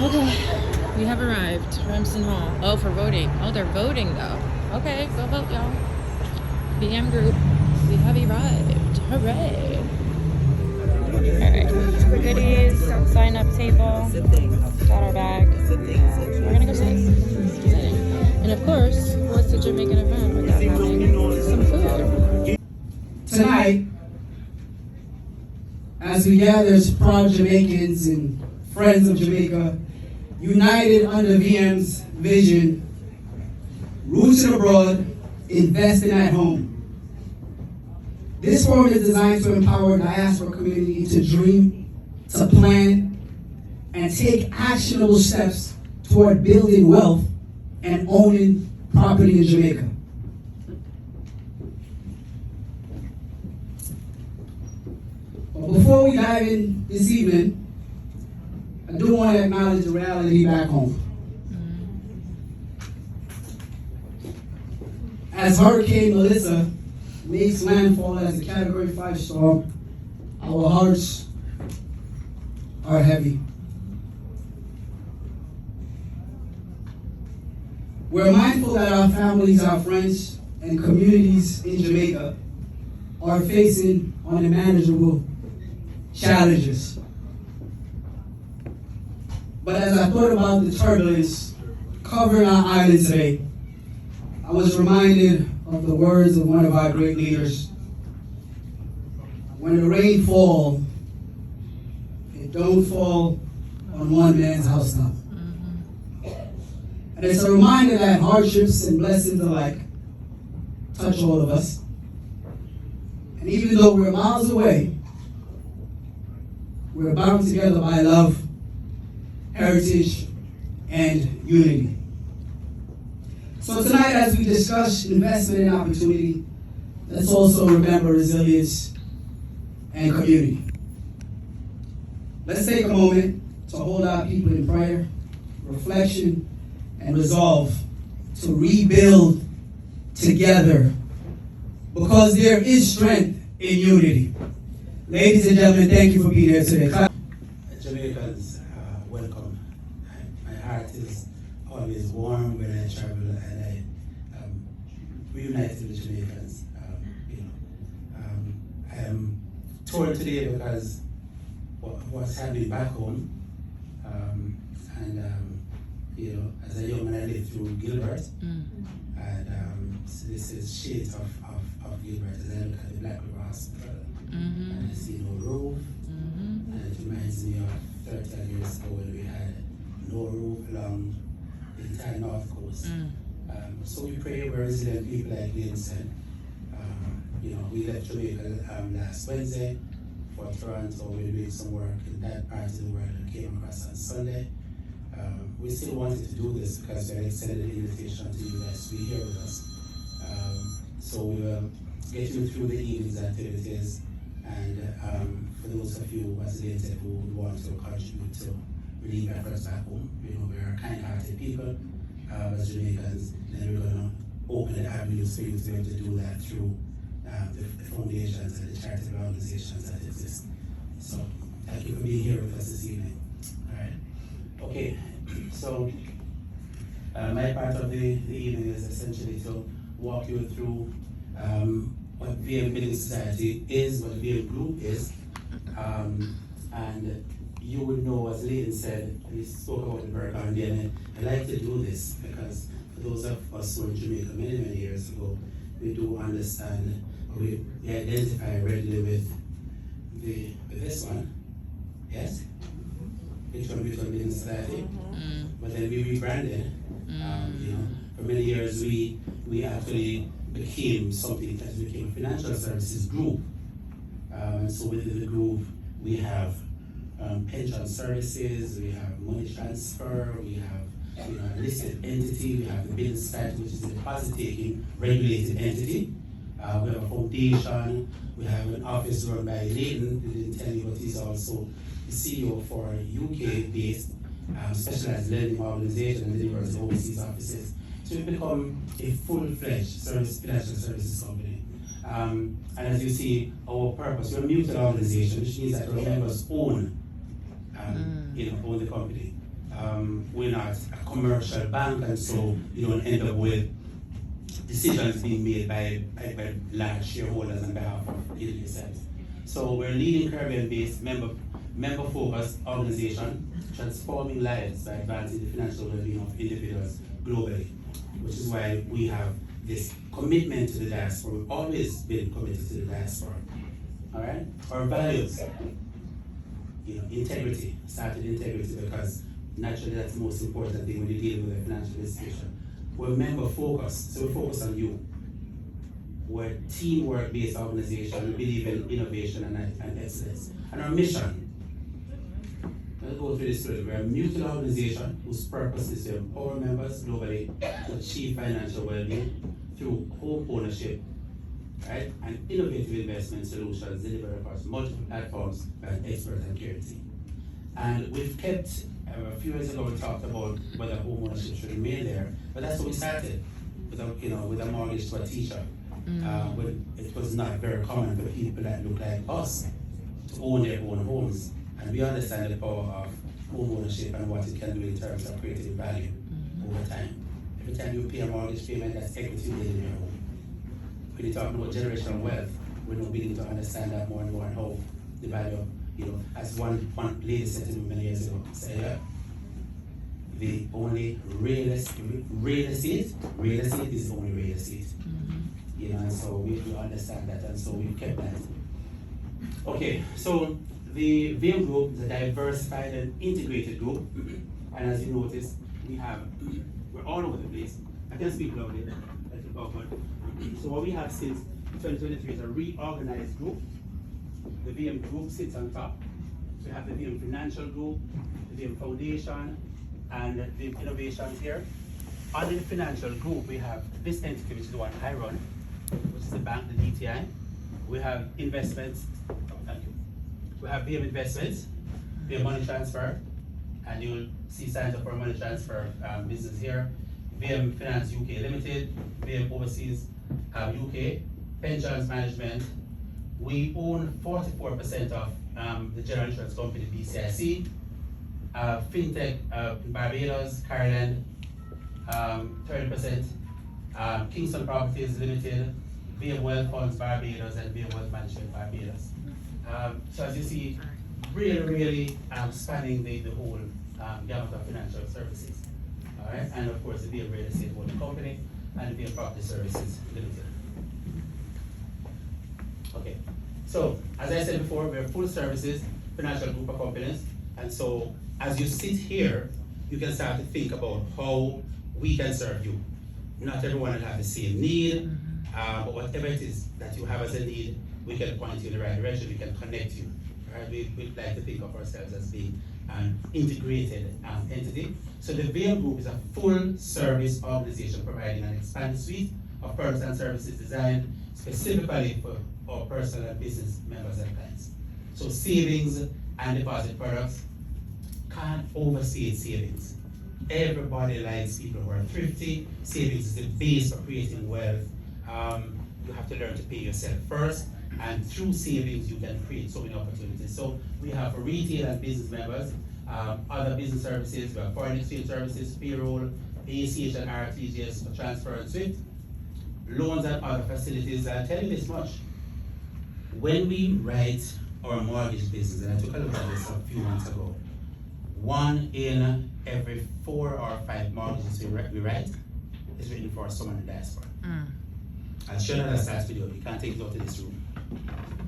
Okay, we have arrived. Remsen Hall. Oh, for voting. Oh, they're voting though. Okay, go vote, y'all. BM group, we have arrived. Hooray. Alright, goodies, sign up table, got our bag. We're gonna go sit. And of course, what's the Jamaican event without having some food? Tonight, as we gather as proud Jamaicans and friends of Jamaica, united under VM's vision, rooted abroad, investing at home. This forum is designed to empower the diaspora community to dream, to plan, and take actionable steps toward building wealth and owning property in Jamaica. But before we dive in this evening, I do want to acknowledge the reality back home. As Hurricane Melissa makes landfall as a Category 5 storm, our hearts are heavy. We're mindful that our families, our friends, and communities in Jamaica are facing unimaginable challenges. But as I thought about the turbulence covering our island today, I was reminded of the words of one of our great leaders. When the rain falls, it don't fall on one man's housetop. And it's a reminder that hardships and blessings alike touch all of us. And even though we're miles away, we're bound together by love, heritage, and unity. So tonight, as we discuss investment and opportunity, let's also remember resilience and community. Let's take a moment to hold our people in prayer, reflection, and resolve to rebuild together, because there is strength in unity. Ladies and gentlemen, thank you for being here today. Jamaicans, welcome. My heart is always warm when I travel, and I reunited with Jamaicans. I am torn today because what's happening back home, as a young man I lived through Gilbert, and so this is shades of Gilbert as I look at the Black River Hospital, and I see no roof, and it reminds me of 30 years ago when we had no roof along the entire North Coast. So we pray we're resilient people, like Lynn said. We left Jamaica last Wednesday for Toronto. We're doing some work in that part of the world and came across on Sunday. We still wanted to do this because we had extended an invitation to you guys to be here with us. So we will get you through the evening's activities, and for those of you, as Lynn said, who would want to contribute to relief efforts back home, we're kind-hearted people as Jamaicans, then we're going to open the avenues for you to be able to do that through the foundations and the charitable organizations that exist. So thank you for being here with us this evening. All right. Okay, so my part of the evening is essentially to walk you through what VM Building Society is, what VM Group is, and you would know, as Leighton said, we spoke about the Burger and I like to do this because for those of us who were in Jamaica many years ago, we do understand, we identify readily with this one, yes? Which one Building Society, but then we rebranded. For many years we actually became something that became a financial services group. And so within the group we have pension services, we have money transfer, we have a listed entity, we have the building society, which is a deposit-taking regulated entity. We have a foundation, we have an office run by Leighton, who didn't tell you, but he's also the CEO for a UK-based specialized lending organization and delivers overseas offices. So we've become a full-fledged financial services company. And as you see, our purpose, we're a mutual organization, which means that our members own the company. We're not a commercial bank, and so you don't end up with decisions being made by large shareholders on behalf of yourselves. So we're a leading Caribbean-based member-focused organization transforming lives by advancing the financial well-being of individuals globally, which is why we have this commitment to the diaspora. We've always been committed to the diaspora. All right? Our values, integrity, started integrity because naturally that's the most important thing when you're dealing with a financial institution. We're member focused, so we focus on you. We're a teamwork-based organization. We believe in innovation and excellence. And our mission, let's go through this story. We're a mutual organization whose purpose is to empower members globally to achieve financial well-being through home ownership, right, and innovative investment solutions delivered across multiple platforms by an expert and care team. And we've kept, a few years ago we talked about whether home ownership should remain there, but that's what we started with a mortgage to a teacher. When it was not very common for people that look like us to own their own homes. And we understand the power of home ownership and what it can do in terms of creating value over time. Every time you pay a mortgage payment, that's equity in your home. When you're talking about generational wealth, we're now beginning to understand that more and more, and how the value of, as one lady said to me many years ago, the only real estate is the only real estate. And so we understand that, and so we've kept that. Okay, so the VM group is a diversified and integrated group, and as you notice, we're all over the place. I can speak loudly, so what we have since 2023 is a reorganized group. The VM group sits on top. We have the VM Financial Group, the VM Foundation, and the VM Innovations here. Under the Financial Group, we have this entity, which is the one I run, which is the bank, the DTI. We have investments. Thank you. We have VM Investments, VM Money Transfer, and you'll see signs up for money transfer business here. VM Finance UK Limited, VM Overseas UK, Pensions Management. We own 44% of the general insurance company BCIC, FinTech in Barbados, Caroline, 30%, Kingston Properties Limited, VM Wealth Funds Barbados, and VM Wealth Management Barbados. So as you see, really spanning the whole gamut of financial services. All right, and of course the VM Real Estate Holding Company and the VM Property Services Limited. Okay, so as I said before, we're full services financial group of companies, and so as you sit here, you can start to think about how we can serve you. Not everyone will have the same need, but whatever it is that you have as a need, we can point you in the right direction, we can connect you. Right? We like to think of ourselves as being an integrated entity. So the VM Group is a full service organization providing an expanded suite of products and services designed specifically for our personal and business members and clients. So savings and deposit products, can't overstate savings. Everybody likes people who are thrifty. Savings is the base for creating wealth. You have to learn to pay yourself first, and through savings you can create so many opportunities. So we have for retail and business members, other business services, we have foreign exchange services, payroll, ACH and RTGS for transfer and SWIFT, loans and other facilities. I'll tell you this much. When we write our mortgage business, and I took a look at this a few months ago, 1 in every 4 or 5 mortgages we write is written for someone in the diaspora. I'll share another stats video, you can't take it out of this room.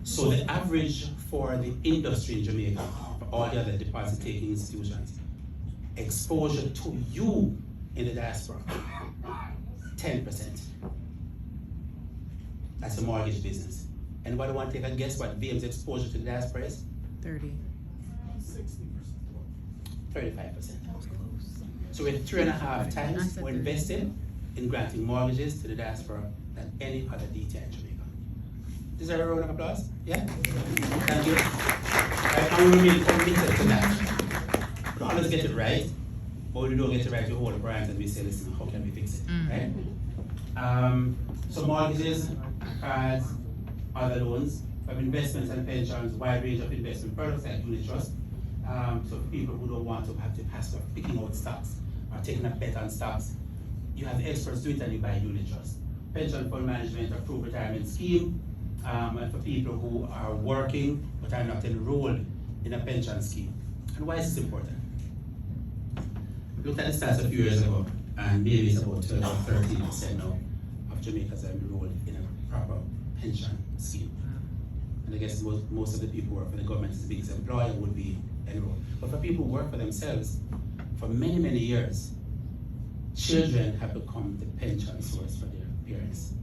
So the average for the industry in Jamaica, for all the other deposit taking institutions, exposure to you in the diaspora, 10%. That's the mortgage business. Anybody want to take a guess what VM's exposure to the diaspora is? 30. 35%. So we're 3.5 times more invested in granting mortgages to the diaspora than any other DTI in Jamaica. Deserve a round of applause? Yeah? Thank you. I will remain committed to that. We don't always get it right, but when we don't get it right, we hold up our hands and we say, listen, how can we fix it? Right? So mortgages, cards, other loans, we have investments and pensions, wide range of investment products like unit trust, So for people who don't want to have the hassle of picking out stocks or taking a bet on stocks, you have the experts do it and you buy unit trust. Pension fund management, approved retirement scheme, and for people who are working but are not enrolled in a pension scheme. And why is this important? Look at the stats a few years ago, and maybe it's about 12 or 13% now of Jamaicans are enrolled in a proper pension scheme. And I guess most of the people who work for the government as the biggest employer would be enrolled. But for people who work for themselves, for many, many years, children have become the pension source for their parents.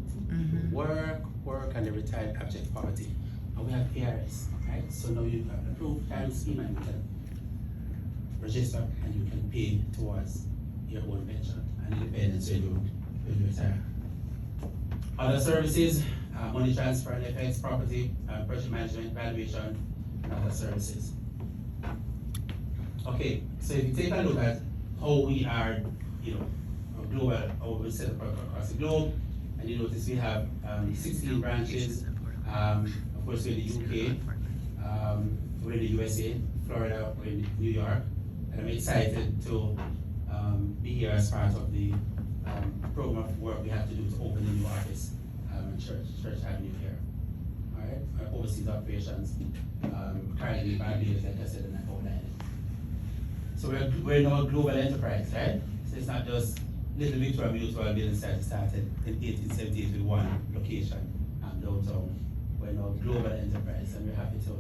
Work, and they retire abject poverty. And we have ARS, right? So now you have an approved retirement scheme and you can register and you can pay towards your own pension and independence when you retire. Other services, money transfer and FX, property, project management, valuation, and other services. Okay, so if you take a look at how we are, global, how we set up across the globe, and you notice we have 16 branches. Of course, we're in the UK, we're in the USA, Florida, we're in New York, and I'm excited to be here as part of the program of work we have to do to open a new office in Church Avenue here. All right, our overseas operations, currently Barbados, like I said, and I outlined it. So we're now a global enterprise, right? So it's not just Little Victoria Mutual building started in 1878 with one location downtown. We're now a global enterprise, and we're happy to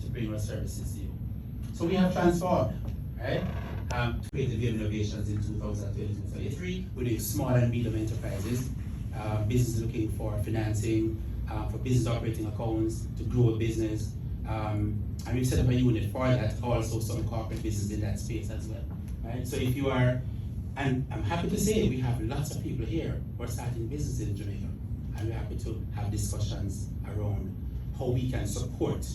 bring our services to you. So we have transformed, right? To create the innovations in 2022-2023. We're doing small and medium enterprises, businesses looking for financing, for business operating accounts, to grow a business. And we've set up a unit for that, also some corporate business in that space as well, right? So if you are, and I'm happy to say we have lots of people here who are starting businesses in Jamaica, and we're happy to have discussions around how we can support,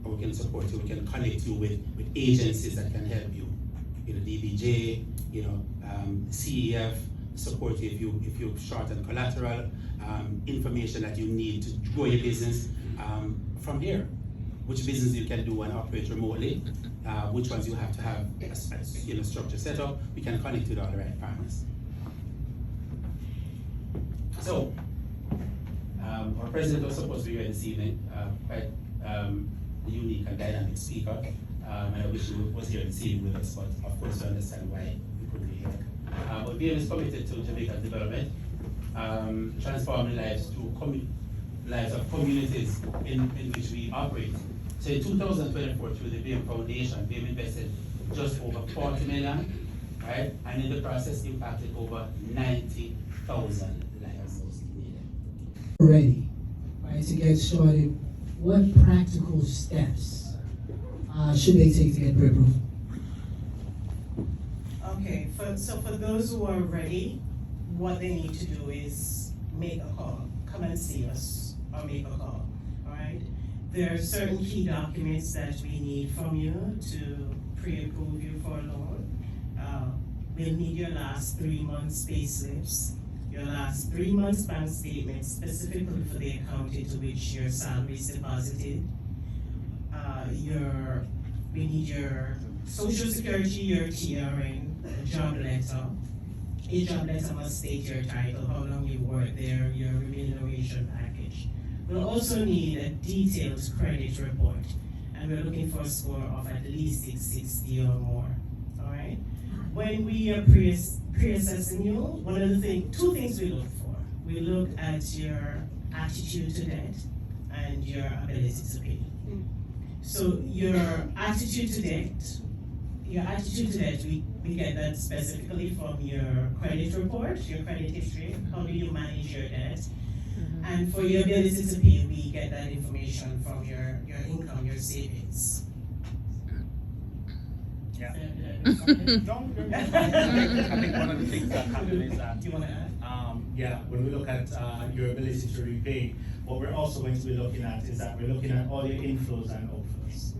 or we can support you, we can connect you with agencies that can help you. DBJ, CEF, support you if you're short on collateral, information that you need to grow your business. From here, which business you can do and operate remotely, which ones you have to have a structure set up, we can connect with all the right partners. So, our president was supposed to be here this evening, quite a unique and dynamic speaker, and I wish he was here this evening with us, but of course we understand why he couldn't be here. But VM is committed to Jamaica's development, transforming lives through lives of communities in which we operate. So in 2024, through the VM Foundation, VM invested just over 40 million, right? And in the process impacted over 90,000 lives. Ready, right, to get started, what practical steps should they take to get pre-approved? Okay, so for those who are ready, what they need to do is make a call. Come and see us or make a call, all right? There are certain key documents that we need from you to pre-approve you for a loan. We'll need your last 3 months pay slips, your last 3 months bank statement specifically for the account into which your salary is deposited. We need your social security, your TRN, a job letter. A job letter must state your title, how long you worked there, your remuneration package. We'll also need a detailed credit report, and we're looking for a score of at least 660 or more, all right? When we are pre-assessing you, two things we look for. We look at your attitude to debt and your ability to pay. So your attitude to debt, we get that specifically from your credit report, your credit history, how do you manage your debt. And for your ability to pay, we get that information from your income, your savings. Yeah. I think one of the things that happen is that, Do you want to add? when we look at your ability to repay, what we're also going to be looking at is that we're looking at all your inflows and outflows.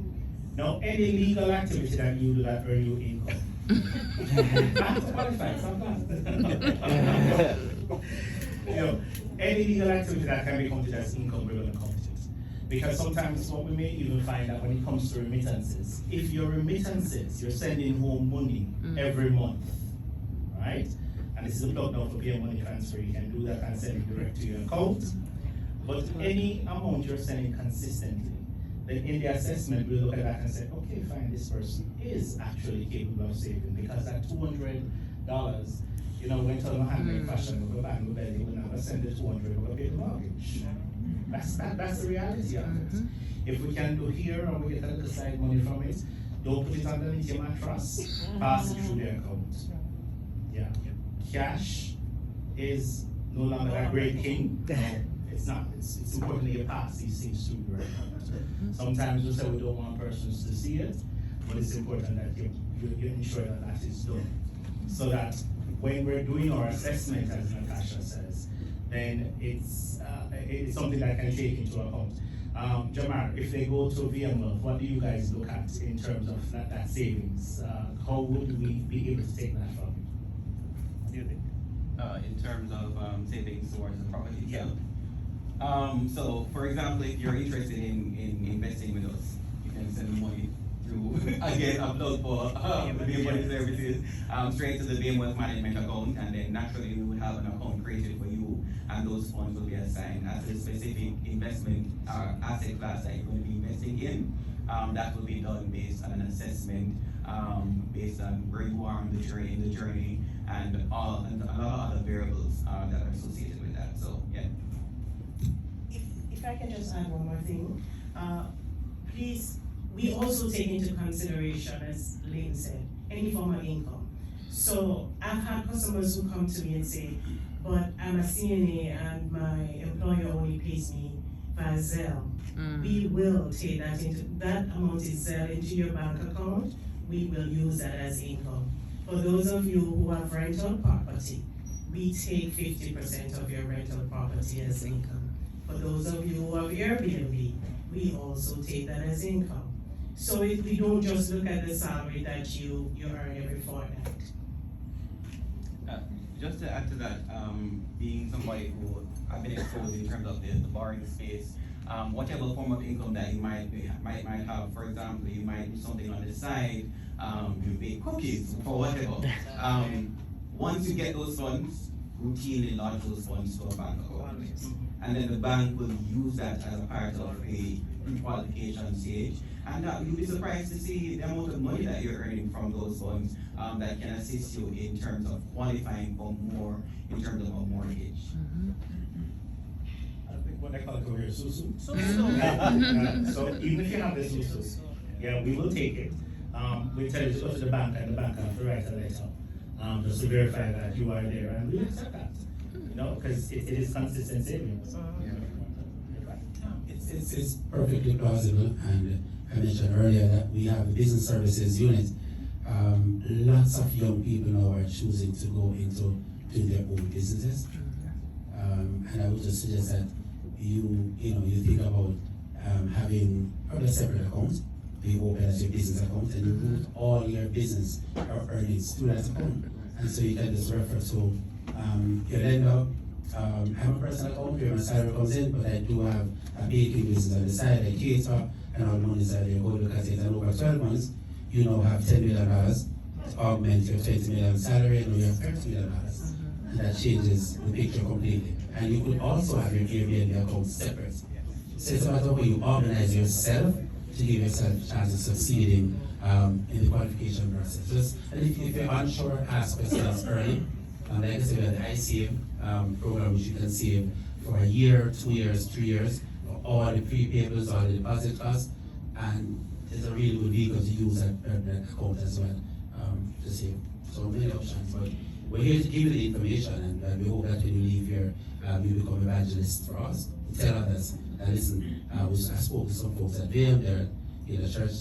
Now, any legal activity that you do that earn you income. I have to qualify sometimes. Any legal activity that can be counted as income, we're going to count it. Because sometimes what we may even find that when it comes to remittances, if your remittances, you're sending home money every month, right? And this is a plug now for pay money transfer, you can do that and send it direct to your account. But any amount you're sending consistently, then in the assessment we'll look at that and say, okay, fine, this person is actually capable of saving, because that $200, you know, went on a handmade fashion, we'll go back and we'll never send the 200, we'll pay the mortgage. That's the reality of it. If we can do here and we get a little side money from it, don't put it underneath your mattress, pass it through the account. Yeah. Cash is no longer a great king. No, it's not. It's important that you pass these things through your account. Sometimes we say we don't want persons to see it, but it's important that you ensure that that is done. So that when we're doing our assessment, as Natasha says, then it's something that can take into account. Jamar, if they go to VMwell, what do you guys look at in terms of that savings? How would we be able to take that from you? What do you think? In terms of savings towards the property itself. So, for example, if you're interested in investing with us, you can send the money through, again, a plug for the BM Money Services, straight to the BM Wealth Management account, and then naturally we will have an account created for you, and those funds will be assigned as a specific investment asset class that you're going to be investing in. That will be done based on an assessment, based on where you are in the journey, and a lot of other variables that are associated with that. So, yeah. If I can just add one more thing, please, we also take into consideration, as Lynn said, any form of income. So I've had customers who come to me and say, but I'm a CNA and my employer only pays me via Zelle. We will take that amount is Zelle into your bank account. We will use that as income. For those of you who have rental property, we take 50% of your rental property as income. For those of you who have Airbnb, we also take that as income. So we don't just look at the salary that you earn every fortnight. Just to add to that, being somebody who I've been exposed in terms of the borrowing space, whatever form of income that you might have, for example, you might do something on the side, you bake cookies or whatever. Once you get those funds, routinely lodge those funds to a bank account. And then the bank will use that as a part of a pre-qualification stage. And you'll be surprised to see the amount of money that you're earning from those funds that can assist you in terms of qualifying for more in terms of a mortgage. I think what they call it over here, susu. So even if you have the susu, yeah, we will take it. We tell you to go to the bank, and the bank have to write a letter just to verify that you are there, and we accept that. You know, because it is consistent savings. It's perfectly plausible, and I mentioned earlier that we have a business services unit. Lots of young people now are choosing to go into doing their own businesses, and I would just suggest that you think about having a separate account. You open as your business account, and you route all your business or earnings to that account, and so you can just refer to your lender. I have a personal account where my salary comes in, but I do have a baking business on the side. I cater, and all the money is there. You go look at it, and over 12 months, you now have $10 million to augment your $20 million salary, and you have $30 million. And that changes the picture completely. And you could also have your Airbnb account separate. So it's about how you organize yourself to give yourself a chance of succeeding in the qualification process. And if you're unsure, ask questions early. Like I said, we have the iSave program, which you can save for a year, 2 years, 3 years, all the prepayments, all the deposit costs, and it's a really good vehicle to use that account as well to save. So many options, but we're here to give you the information, and we hope that when you leave here, you become evangelists for us. Tell others, listen, I spoke to some folks at VM, they're in the church,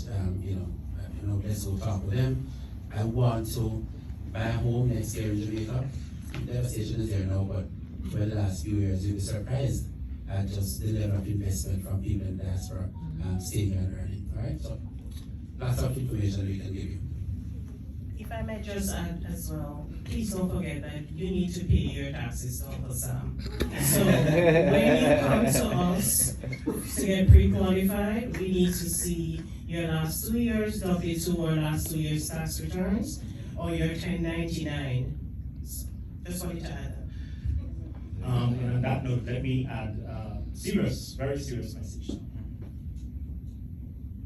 let's go talk with them. I want to buy a home next year in Jamaica. The devastation is there now, but for the last few years, you'll be surprised at just the level of investment from people in the diaspora staying here and earning. All right, so lots of information we can give you. If I might just add as well, please don't forget that you need to pay your taxes to Uncle Sam. So when you come to us to get pre-qualified, we need to see your last 2 years W-2 or last 2 years tax returns or your 1099. So just wanted to add that. And on that note, let me add a serious, very serious message.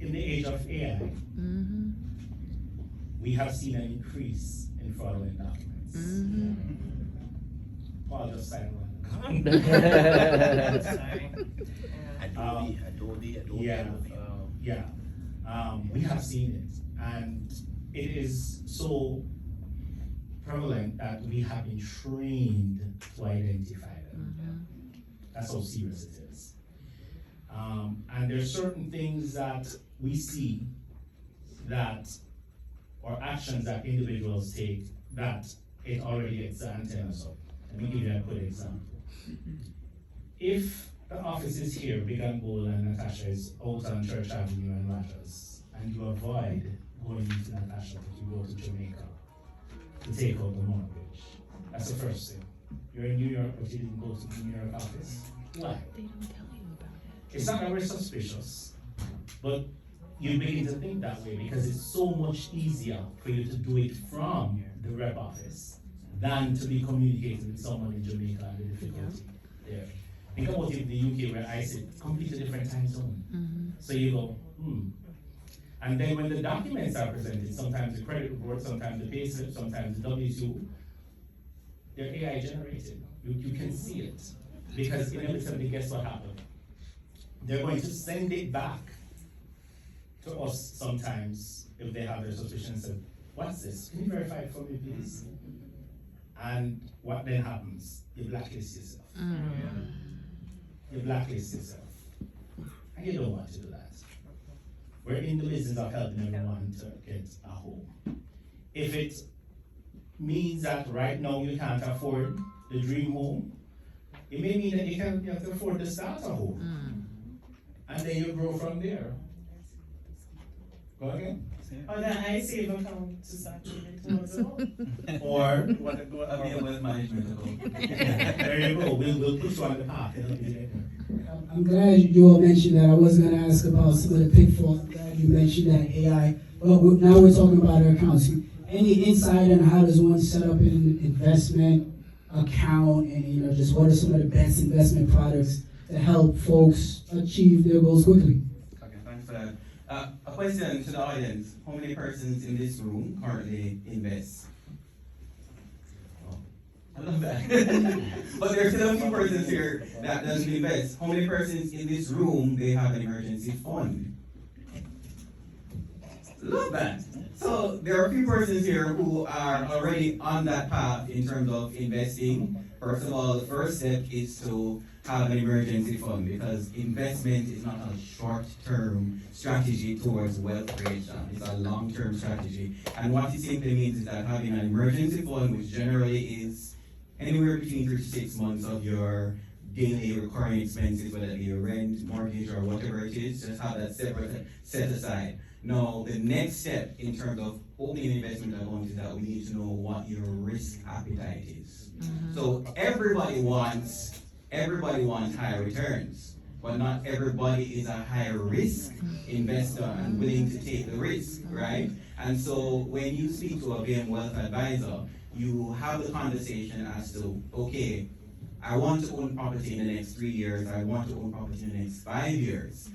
In the age of AI, we have seen an increase in fraudulent documents. Paul just signed one. Sorry. Adobe. We have seen it, and it is so prevalent that we have been trained to identify them. That's how serious it is. And there's certain things that we see that, or actions that individuals take that it already gets the antennas up. Let me give you a quick example. If the office is here, Big and Gold, and Natasha is out on Church Avenue and Rogers, and you avoid going into Natasha, but you go to Jamaica to take out the mortgage, that's the first thing. You're in New York, but you didn't go to the New York office. Why? They don't tell you about it. It's not that we're suspicious, but you begin to think that way because it's so much easier for you to do it from the rep office than to be communicating with someone in Jamaica and the difficulty there. Think about it in the UK where I sit, completely different time zone. So you go, And then when the documents are presented, sometimes the credit report, sometimes the pay slip, sometimes the W-2, they're AI generated. You can see it. Because inevitably, guess what happened? They're going to send it back to us sometimes if they have their suspicions of, what's this? Can you verify it for me, please? And what then happens? You blacklist yourself. You blacklist yourself. And you don't want to do that. We're in the business of helping everyone to get a home. If it means that right now you can't afford the dream home, it may mean that you have to afford the starter home. And then you grow from there. Go again? Or the iSave account to start towards it. Or Wealth management. there you go. We'll put you on the path. It'll be later. I'm glad you all mentioned that. I was going to ask about some of the pitfalls. I'm glad you mentioned that AI. Well, now we're talking about our accounts. Any insight on how does one set up an investment account, and just what are some of the best investment products to help folks achieve their goals quickly? Okay, thanks for that. A question to the audience: how many persons in this room currently invest? Oh, I love that. But there's still a few persons here that doesn't invest. How many persons in this room they have an emergency fund? Love that. So there are a few persons here who are already on that path in terms of investing. First of all, the first step is to have an emergency fund, because investment is not a short-term strategy towards wealth creation. It's a long-term strategy. And what it simply means is that having an emergency fund, which generally is anywhere between 3 to 6 months of your daily recurring expenses, whether it be your rent, mortgage, or whatever it is, just have that separate set aside. Now, the next step in terms of opening an investment account is that we need to know what your risk appetite is. So everybody wants high returns, but not everybody is a high risk investor and willing to take the risk, right? And so when you speak to a VM wealth advisor, you have the conversation as to, okay, I want to own property in the next 3 years, I want to own property in the next 5 years.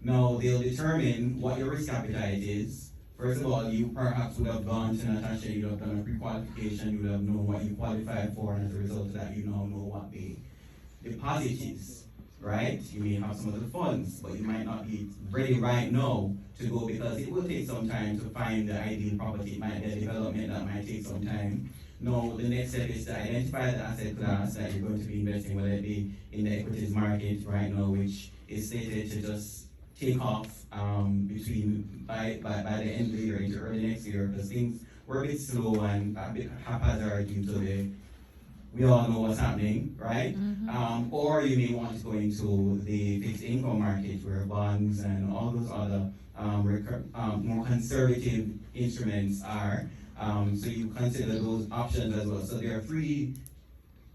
Now they'll determine what your risk appetite is. First of all, you perhaps would have gone to Natasha, you would have done a pre-qualification, you would have known what you qualified for, and as a result of that, you now know what the deposit is, right? You may have some of the funds, but you might not be ready right now to go, because it will take some time to find the ideal property. It might be a development that might take some time. No, the next step is to identify the asset class that you're going to be investing, whether it be in the equities market right now, which is slated to just take off by the end of the year into early next year, because things were a bit slow and a bit haphazard due to we all know what's happening, right? Or you may want to go into the fixed income market, where bonds and all those other more conservative instruments are. So you consider those options as well. So there are three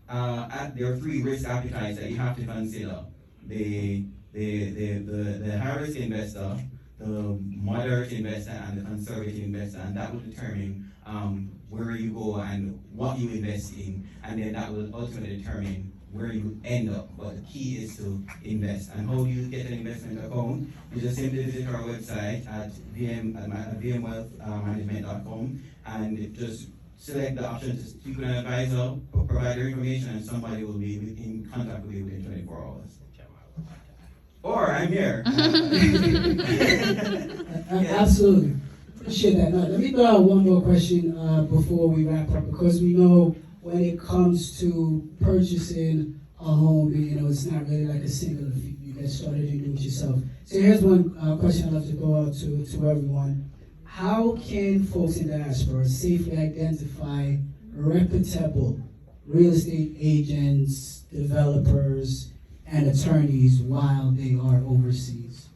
risk appetites that you have to consider. The high risk investor, the moderate investor, and the conservative investor, and that will determine where you go and what you invest in, and then that will ultimately determine where you end up. But the key is to invest. And how do you get an investment account? You just simply visit our website at vmwealthmanagement.com and just select the option to speak with an advisor, provide your information, and somebody will be in contact with you within 24 hours. Or I'm here. Absolutely. Appreciate that. Now, let me throw out one more question before we wrap up, because we know when it comes to purchasing a home, it's not really like a single. You get started, you do it yourself. So here's one question I'd love to go out to everyone. How can folks in diaspora safely identify reputable real estate agents, developers, and attorneys while they are overseas?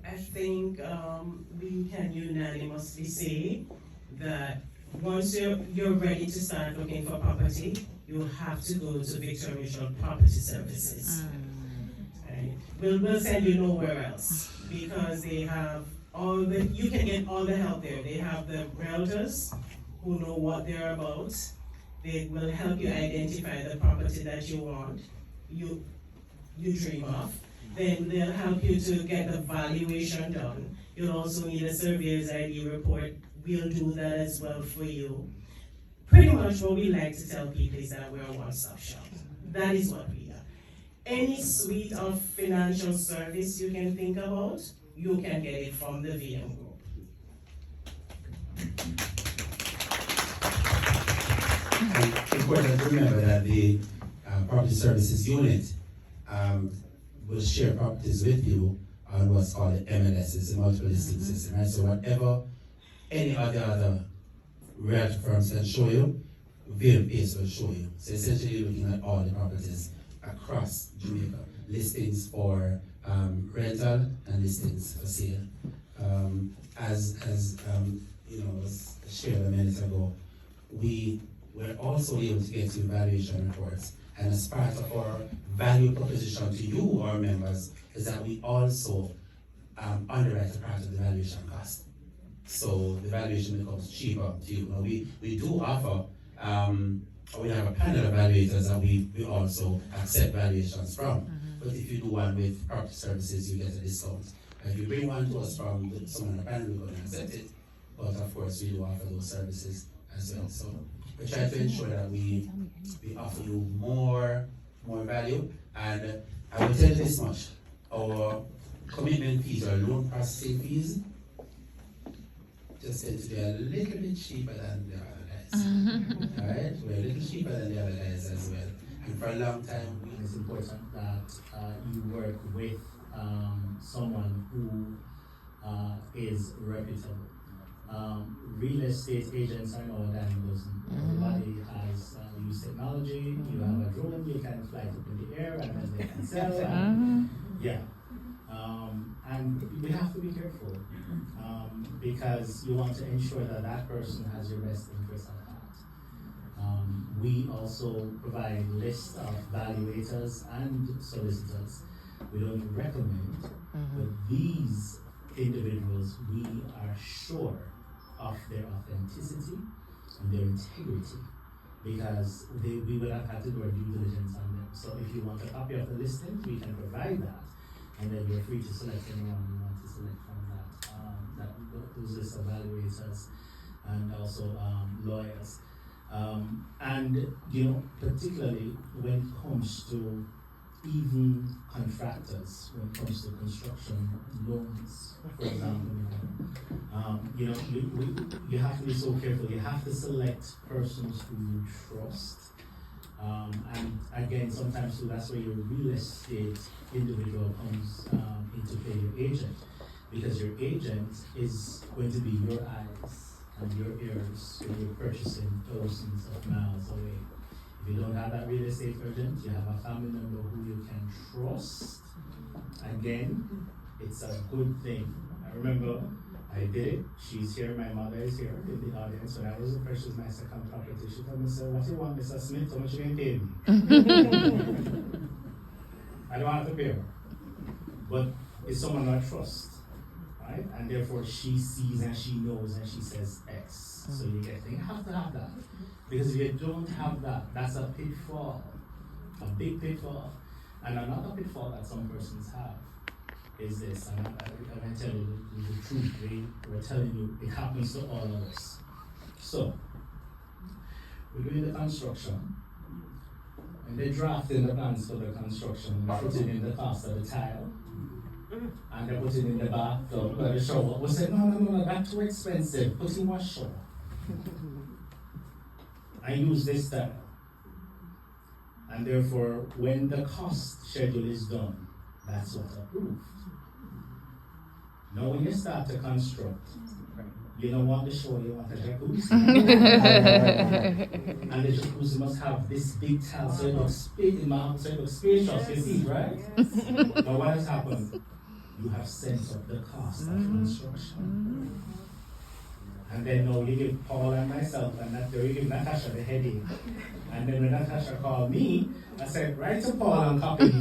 I think we can unanimously say that once you're ready to start looking for property, you have to go to Victor Mitchell Property Services. Right? We'll send you nowhere else, because they have you can get all the help there. They have the realtors who know what they're about. They will help you identify the property that you want, you dream of. Then they'll help you to get the valuation done. You'll also need a surveyor's ID report. We'll do that as well for you. Pretty much what we like to tell people is that we're a one-stop shop. That is what we are. Any suite of financial service you can think about, you can get it from the VM group. And important to remember that the property services unit will share properties with you on what's called the MLSs, the multiple listing system, right? So whatever any of the other realtor firms can show you, VMPs will show you. So essentially you're looking at all the properties across Jamaica, listings for rental and listings for sale. As was shared a minute ago, we were also able to get you valuation reports. And as part of our value proposition to you, our members, is that we also underwrite a part of the valuation cost. So the valuation becomes cheaper to you. Now we do offer, we have a panel of evaluators that we also accept valuations from. But if you do one with property services, you get a discount. If you bring one to us from someone on the panel, we're going to accept it. But of course, we do offer those services as well. So we try to ensure that we offer you more value. And I will tell you this much: our commitment fees or loan processing fees just tend to be a little bit cheaper than the other guys. Alright? We're a little cheaper than the other guys as well. And for a long time, It's important that you work with someone who is reputable. Real estate agents are now a dime a dozen. Everybody has used technology. You have a drone, you can fly it up in the air, and then they can sell. And we have to be careful because you want to ensure that that person has your best interest at heart. We also provide lists of valuators and solicitors. We don't recommend, but these individuals, we are sure of their authenticity and their integrity, because we will have had to do our due diligence on them. So if you want a copy of the listing, we can provide that, and then you're free to select anyone you want to select from those list of evaluators and also lawyers. And particularly when it comes to even contractors, when it comes to construction loans, for example, you have to be so careful. You have to select persons who you trust. And again, sometimes too, that's where your real estate individual comes into play, your agent, because your agent is going to be your eyes and your ears when you're purchasing thousands of miles away. If you don't have that real estate agent, you have a family member who you can trust. Again, it's a good thing. I remember I did it. She's here. My mother is here in the audience. When I was a precious my second property, she told me, "Sir, what do you want, Mr. Smith? How much you can pay me?" I don't have to pay her, but it's someone I trust, right? And therefore, she sees and she knows and she says X. So you get things. You have to have that, because if you don't have that, that's a pitfall, a big pitfall. And another pitfall that some persons have is this, and I'm going to tell you the truth. We're telling you it happens to all of us. So, we're doing the construction, and they're drafting the plans for the construction, they're putting in the cost of the tile, and they're putting in the bathtub, the shower. We said, no, that's too expensive, put in one shower. I use this tile. And therefore, when the cost schedule is done, that's what's approved. Now, when you start to construct, you don't want the shower, you want a jacuzzi. And the jacuzzi must have this big tile, so it looks spacious, you see, right? Now, what has happened? You have sent up the cost of construction. And then now you give Paul and myself, and you give Natasha the headache. And then when Natasha called me, I said, write to Paul and copy me.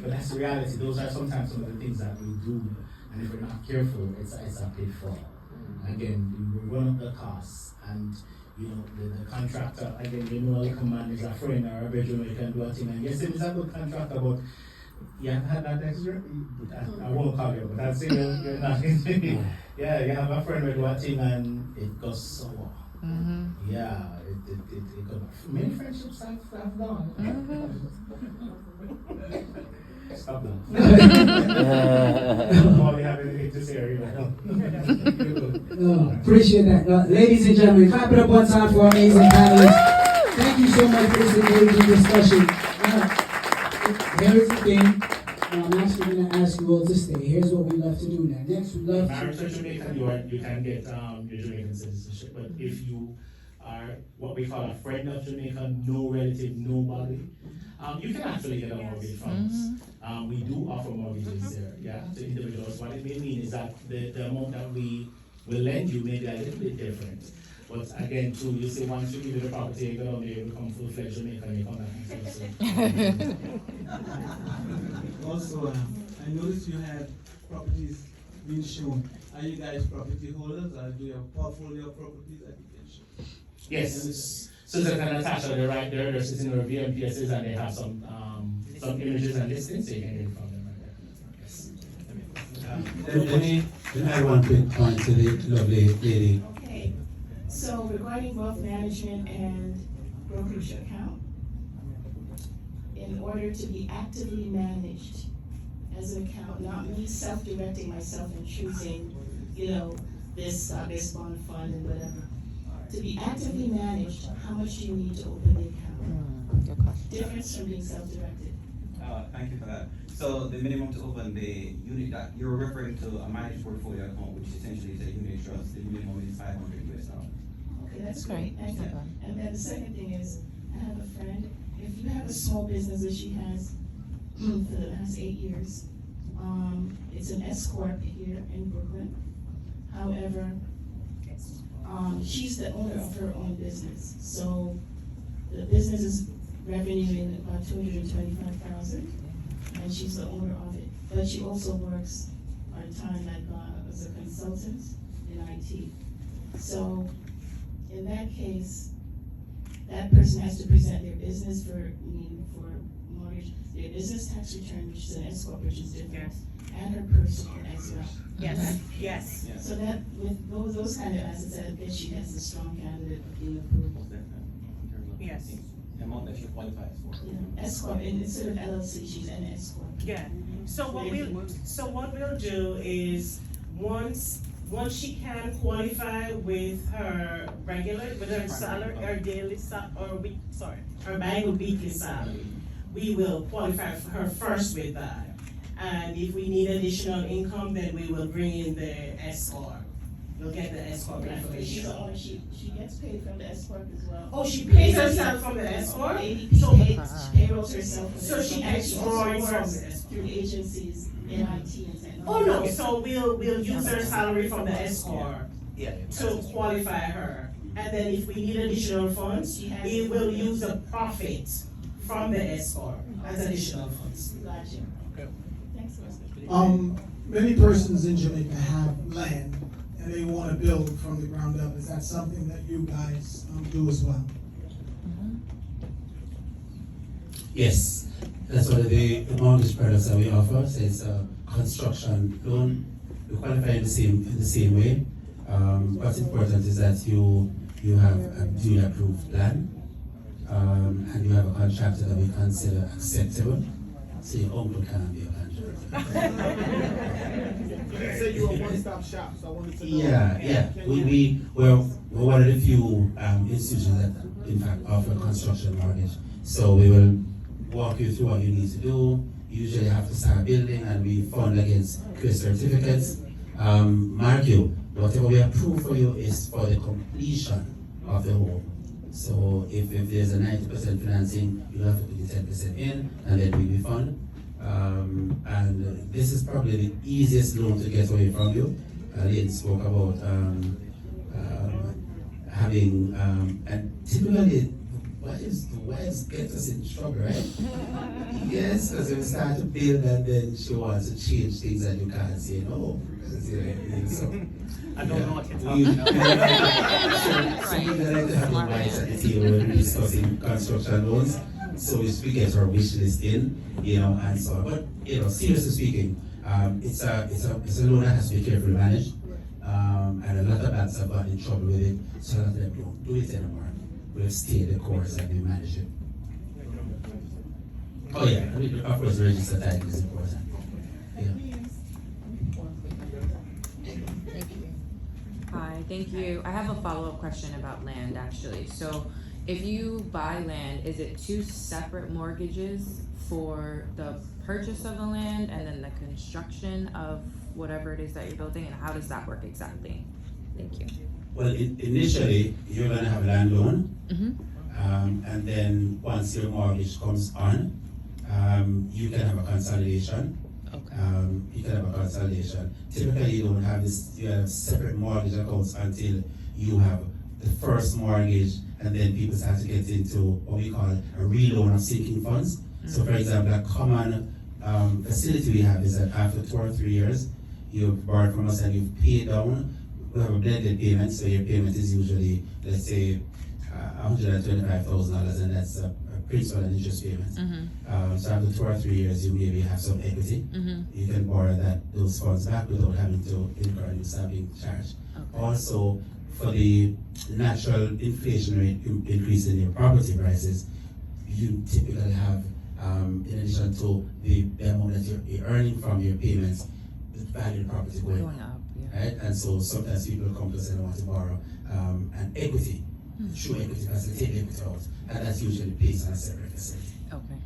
But that's the reality. Those are sometimes some of the things that we do. And if we're not careful, it's a pitfall. Again, we run up the costs. And you know, the contractor, again, you know, like a man is a friend or a bedroom, you can do a thing. And yes, it's a good contractor, but you have had that extra, I won't call you, but I'll say you're not. Yeah, you have a friend with one thing and it goes sour. Yeah, it goes. Many friendships have gone. Stop now. Paul, you have anything to say? No, appreciate that. Ladies and gentlemen, clap it up one time for our amazing panelists. Thank you so much for this engaging discussion. Here's the thing. I'm actually going to ask you all to stay. Here's what we love to do now. Next, we love Married to Jamaican, you can get your Jamaican citizenship. But if you are what we call a friend of Jamaica, no relative, nobody, you can actually get a mortgage from us. We do offer mortgages there, to individuals. What it may mean is that the amount that we will lend you may be a little bit different. But again, too, you say once you give you the property, you go down there, you become full-fledged Jamaican, you come back and tell us. Also, I noticed you had properties being shown. Are you guys property holders, or do you have a portfolio of properties that you can show? Yes. Susan and Natasha, they're right there. They're sitting over VMPSs and they have some images and listings, so you can get it from them right there. Yes. Can I add one quick point to the lovely lady? Okay. So regarding wealth management and brokerage account, in order to be actively managed as an account, not me self-directing myself and choosing, this bond fund and whatever. To be actively managed, how much do you need to open the account? Good question. Difference from being self-directed. Thank you for that. So the minimum to open the unit, that you're referring to a managed portfolio account, which essentially is a unit trust. The minimum is $500. Okay, that's Great. great. Thank you. And then the second thing is, I have a friend. If you have a small business that she has for the last 8 years, it's an S corp here in Brooklyn. However, she's the owner of her own business. So the business is revenuing about $225,000, and she's the owner of it. But she also works part-time as a consultant in IT. So in that case, that person has to present their business for mortgage, their business tax return, which is an S corp, which is different, and her personal as well. Yes, yes. So that, with those kind of assets, I guess she has a strong candidate of being approved. Yes. The amount that she qualifies for. Yeah, S corp, and instead of LLC, she's an S corp. Yeah. So what we'll do is once she can qualify with her salary, her daily her bi-weekly salary, we will qualify for her first with that. And if we need additional income, then we will bring in the S corp will get the escort information. She gets paid from the escort as well. Oh, she pays herself from the escort? So payrolls herself. So she gets drawings from the escort. Through agencies, NIT and technology. Oh, no, so we'll use her salary from the escort to qualify her. And then if we need additional funds, we will use the profit from the escort as additional funds. Gotcha. Thanks, Leslie. Many persons in Jamaica have land and they want to build from the ground up. Is that something that you guys do as well? Yes, that's one of the mortgage products that we offer. So it's a construction loan. We qualify in the same way. What's important is that you have a duly approved plan, and you have a contractor that we consider acceptable. So your uncle can't be a contractor. You said you were a one-stop shop, so I wanted to know. Yeah. We're one of the few institutions that in fact offer construction mortgage. So we will walk you through what you need to do. You usually have to start building, and we fund against credit certificates. Mark you, whatever we approve for you is for the completion of the home. So if there's a 90% financing, you have to put the 10% in, and then we refund. And this is probably the easiest loan to get away from you. Lynn spoke about having, and typically, wives get us in trouble, right? Yes, because we start to build and then she wants to change things and you can't say no. So, I don't know what you're talking about. So we like to have the wives at the table when we're discussing construction loans. So we get our wish list in, and so on. But seriously speaking, it's a loan that has to be carefully managed. And a lot of banks have gotten in trouble with it, so a lot of them don't do it anymore. We'll stay the course and we manage it. Oh yeah, of course the register title is important. Yeah. Hi, thank you. I have a follow-up question about land actually. So if you buy land, is it two separate mortgages for the purchase of the land and then the construction of whatever it is that you're building, and how does that work exactly? Thank you. Well, initially, you're going to have a land loan, Mm-hmm. and then once your mortgage comes on, you can have a consolidation. Okay. You can have a consolidation. Typically, you don't have this, you have separate mortgage accounts until you have the first mortgage, and then people start to get into what we call a reloan of sinking funds. Mm-hmm. So, for example, a common facility we have is that after 2 or 3 years, you've borrowed from us and you've paid down. We have a blended payment, so your payment is usually, let's say, $125,000, and that's a principal and interest payment. Mm-hmm. So after 2 or 3 years, you maybe have some equity. Mm-hmm. You can borrow those funds back without having to incur a new stamping charge. Okay. Also, for the natural inflation rate increase in your property prices, you typically have, in addition to the amount that you're earning from your payments, the value of the property going up. Right? And so sometimes people come to us and want to borrow an equity, true equity, because they take equity out, and that's usually based on a separate facility. Okay.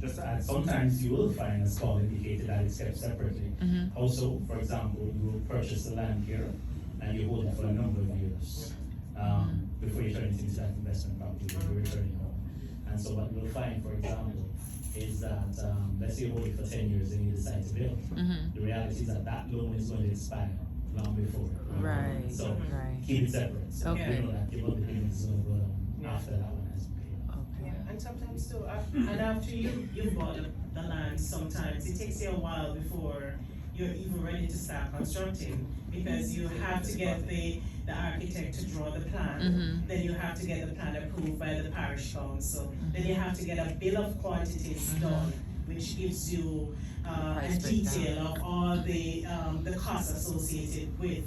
Just to add, sometimes you will find a small indicator that is kept separately. Mm-hmm. Also, for example, you will purchase the land here and you hold it for a number of years before you turn it into that investment property that you're returning home. And so what you'll find, for example, is that let's say you hold it for 10 years and you decide to build. Mm-hmm. The reality is that loan is going to expire long before. Right. So Right. keep it separate. So Okay. you know that your monthly payment is going to go down after that one has been paid. Okay. And sometimes too, and after you bought the land, sometimes it takes you a while before you're even ready to start constructing, because you have to get the architect to draw the plan. Mm-hmm. Then you have to get the plan approved by the parish council. Then you have to get a bill of quantities done, which gives you a Price detail breakdown. of all the costs associated with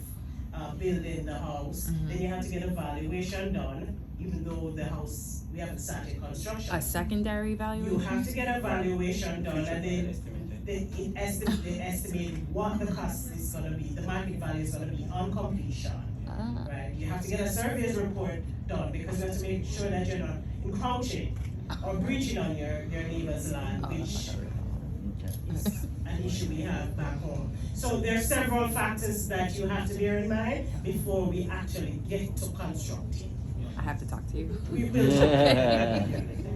building the house. Then you have to get a valuation done, even though the house, we haven't started construction. A secondary You valuation? have to get a valuation done, and then they estimate what the cost is gonna be, the market value is gonna be on completion. Ah. Right, you have to get a surveyor's report done, because you have to make sure that you're not encroaching or breaching on your neighbor's land, which is an issue we have back home. So there are several factors that you have to bear in mind before we actually get to constructing. I have to talk to you. We will.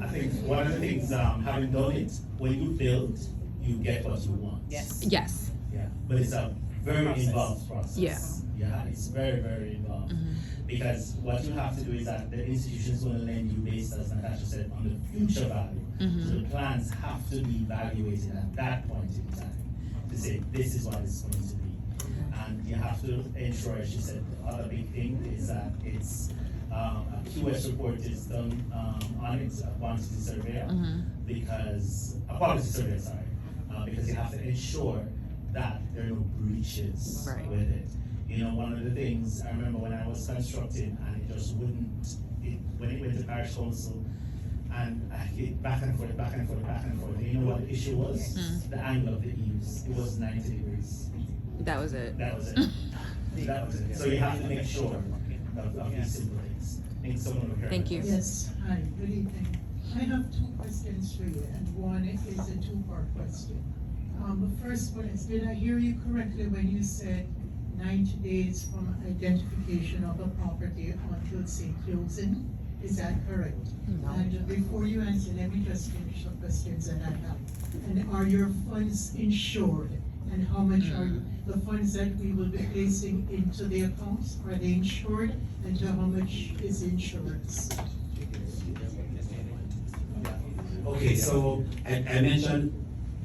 I think one of the things, having done it, when you build, you get what you want. Yes. Yes. Yeah, but it's a very involved process. Yeah. Yeah, it's very, very involved. Because what you have to do is that the institution is going to lend you based, as Natasha said, on the future value. So the plans have to be evaluated at that point in time to say this is what it's going to be. And you have to ensure, as she said, the other big thing is that it's a QS report is done on it, a quantity surveyor, because a quality surveyor, sorry, because you have to ensure that there are no breaches with it. You know, one of the things I remember when I was constructing, and it just wouldn't, when it went to parish council, and I hit back and forth, back and forth, back and forth. You know what the issue was? The angle of the eaves. It was 90 degrees. That was it. That was it. That was it. So you have to make sure of these simple things. I think someone will hear. Thank you. Yes, hi, good evening. I have two questions for you, and one is a two-part question. The first one is, did I hear you correctly when you said 90 days from identification of a property until, say, closing? Is that correct? No. And before you answer, let me just finish the questions that I have. And are your funds insured? And how much are the funds that we will be placing into the accounts? Are they insured? And how much is insurance? Okay, so I mentioned,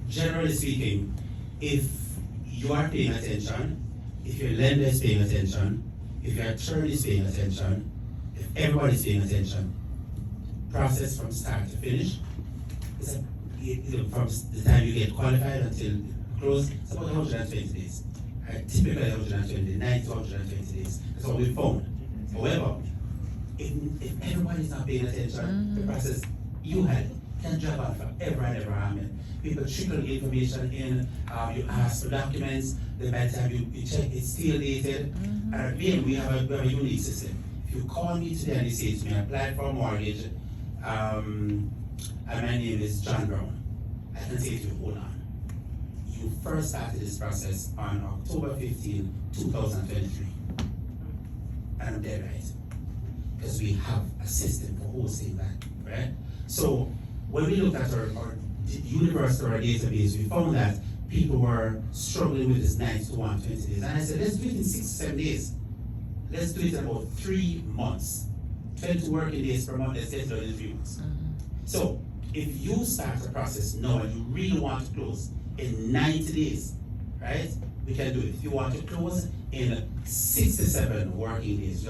generally speaking, if you are paying attention, if your lender is paying attention, if your attorney is paying attention, if everybody is paying attention, process from start to finish, it's from the time you get qualified until close, it's about 120 days. Typically 120, 90 to 120 days. That's what we found. However, if everybody is not paying attention, the process you had can drag on forever and ever. Amen. People trickle information in, you ask for documents, then by the time you check, it's still dated. And again, we have a unique system. If you call me today and you say to me, I applied for a mortgage, and my name is John Brown, I can say to you, hold on. You first started this process on October 15, 2023. And I'm dead right. Because we have a system for hosting that, right? So when we looked at our universe or our database, we found that people were struggling with this 90 to 120 days. And I said, let's do it in 6 to 7 days. Let's do it in about 3 months. 20 working days per month, let's get it done in 3 months. So if you start a process now and you really want to close in 90 days, right? We can do it. If you want to close in 6 to 7 working days,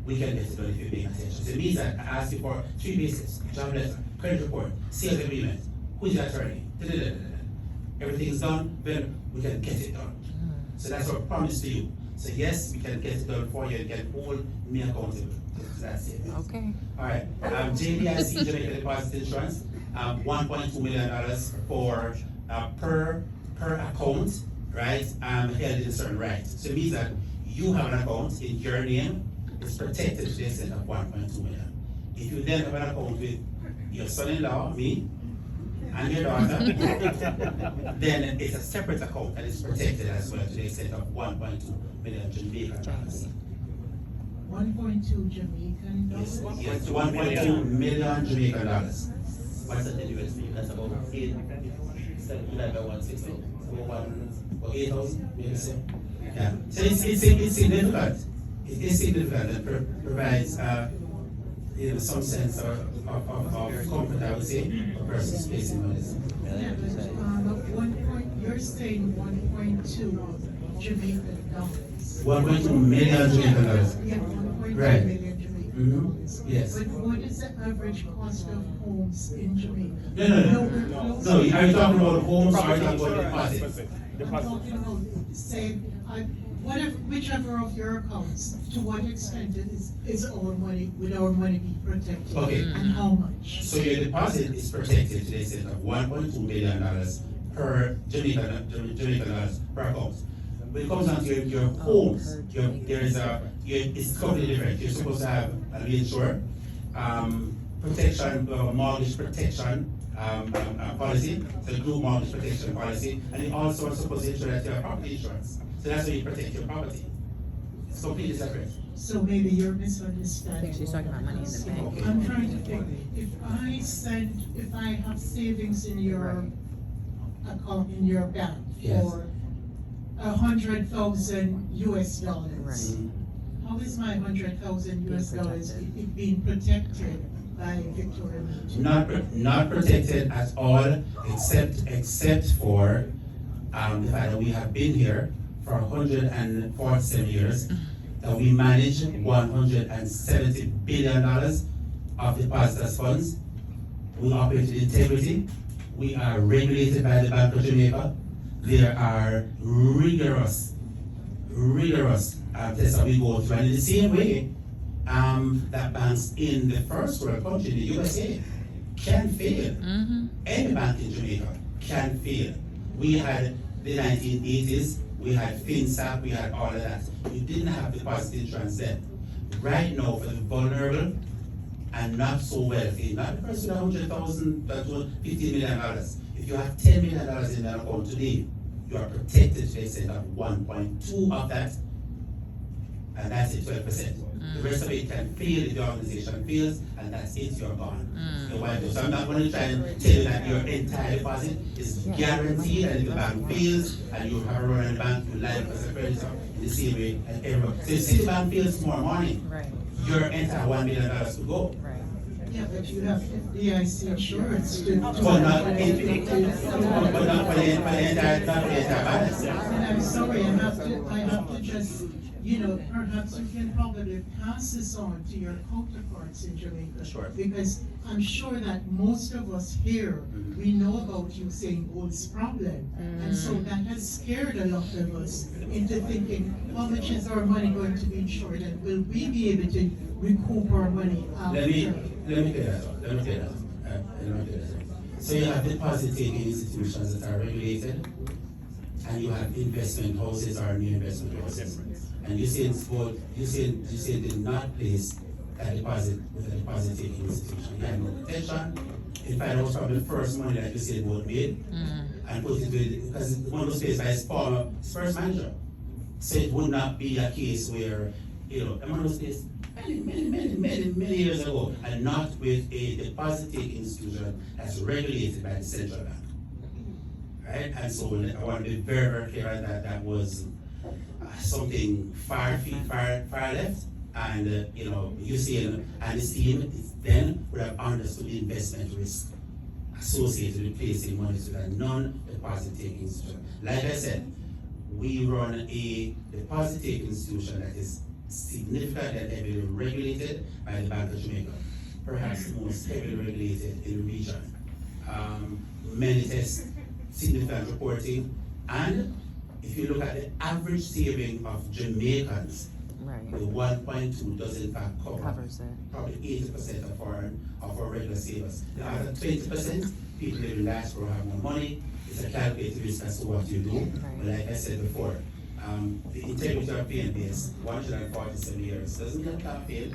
we can get it done if you're paying attention. So it means that I asked you for 3 basics: job letter, credit report, sales agreement, who's your attorney, everything's done, then we can get it done. So that's our promise to you. So yes, we can get it done for you and can hold me accountable. That's it. Okay. All right. JDIC, Jamaica Deposit Insurance, $1.2 million for per account, right? Held in certain rights. So it means that you have an account in your name, it's protected to the extent of 1.2 million. If you then have an account with your son-in-law, me, and your daughter, then it's a separate account and it's protected as well to the extent of 1.2 million Jamaican dollars. 1.2 Jamaican dollars? Yes, 1.2 million Jamaican dollars. What's that in USD? That's about 8, 160. About 8,000, maybe so. Yeah. So it's significant. It is significant and provides some sense of comfort, I would say, for persons facing illness. Yeah, but you're saying 1.2 Jamaican dollars. 1.2 million Jamaican dollars. Yeah, 1.2 Right. million Jamaican dollars. Yes. But what is the average cost of homes in Jamaica? No, are you talking about homes or are you talking about deposits? I'm talking about, say, whichever of your accounts, to what extent is our money, would our money be protected? Okay. And how much? So your deposit is protected to the extent of $1.2 million per Jamaican dollars per account. When it comes down to your homes, it's completely different. You're supposed to have an insured protection, mortgage protection, policy, the group mortgage protection policy, and it also supposed to ensure that you have property insurance. So that's how you protect your property. It's completely separate. So maybe you're misunderstanding. I think she's talking about money in the bank. Okay. I'm trying to think, if I have savings in your account, in your bank Yes. for $100,000 US dollars. Right. How is my $100,000 US dollars being protected by Victoria Mutual? Not protected at all, except for the fact that we have been here for 147 years, that we manage $170 billion of depositors' funds. We operate with integrity. We are regulated by the Bank of Jamaica. There are rigorous tests that we go through, and in the same way that banks in the first world country, the USA, can fail. Any bank in Jamaica can fail. We had the 1980s, we had FinSAP, we had all of that. We didn't have deposit insurance then. Right now, for the vulnerable and not so wealthy, not the person with $100,000, that was $15 million. If you have $10 million in that account today, you are protected to the extent of 1.2 of that, and that's it, 12%. The rest of it can fail if the organization fails, and that's it, you're gone. So I'm not going to try and tell you that your entire deposit is guaranteed, and if the bank fails and you have a run in the bank, you lie because of creditor in the same way as everyone. So if the bank fails tomorrow morning, your entire $1 million could go. Yeah, but you have FDIC insurance to. But not for the entire balance. And I'm sorry, I have to just, perhaps you can probably pass this on to your counterparts in Jamaica. Sure. Because I'm sure that most of us here, we know about Usain Bolt's problem. And so that has scared a lot of us into thinking, how much is our money going to be insured, and will we be able to recoup our money after? Let me clear that up. So you have deposit-taking institutions that are regulated, and you have investment houses or new investment houses. And you say did not place a deposit with a deposit-taking institution. You had no protection. In fact, that was probably the first money that you said was made, and put it with, because one of those places by his former first manager. So it would not be a case where, one of those places many years ago, and not with a deposit-taking institution that's regulated by the central bank. Right? And so I want to be very, very clear on that. That was something far left, and you see, and the team then would have understood the investment risk associated with placing money to a non-deposit-taking institution. Like I said, we run a deposit-taking institution that is significant and heavily regulated by the Bank of Jamaica, perhaps the most heavily regulated in the region. Many tests, significant reporting, and if you look at the average saving of Jamaicans, the 1.2 does in fact covers it. Probably 80% of our regular savers. The other 20%, people living in diaspora have no money. It's a calculated risk as to what you do. But like I said before, the integrity of PNBS, 147 years, doesn't mean it can't fail,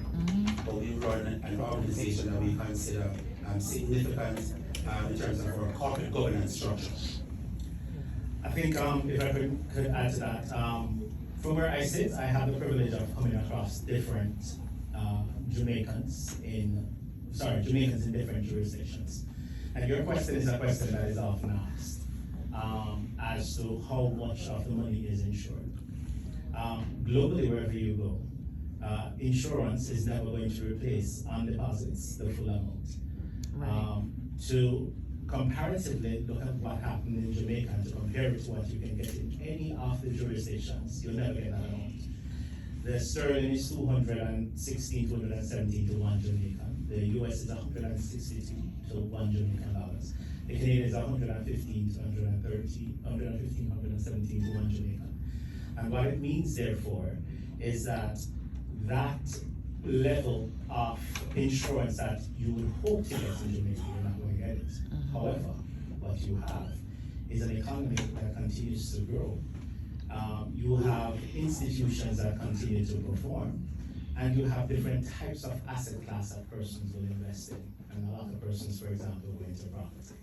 but we run an organization that we consider significant in terms of our corporate governance structure. I think if I could add to that, from where I sit, I have the privilege of coming across different Jamaicans in different jurisdictions. And your question is a question that is often asked as to how much of the money is insured. Globally, wherever you go, insurance is never going to replace on deposits the full amount. To comparatively look at what happened in Jamaica and to compare it to what you can get in any of the jurisdictions, you'll never get that amount. The sterling is 216, 217 to 1 Jamaican. The US is 162 to 1 Jamaican dollars. The Canadian is 115 to 130, 115, 117 to 1 Jamaican. And what it means, therefore, is that level of insurance that you would hope to get in Jamaica, you're not going to get it. However, what you have is an economy that continues to grow. You have institutions that continue to perform, and you have different types of asset class that persons will invest in. And a lot of persons, for example, go into property.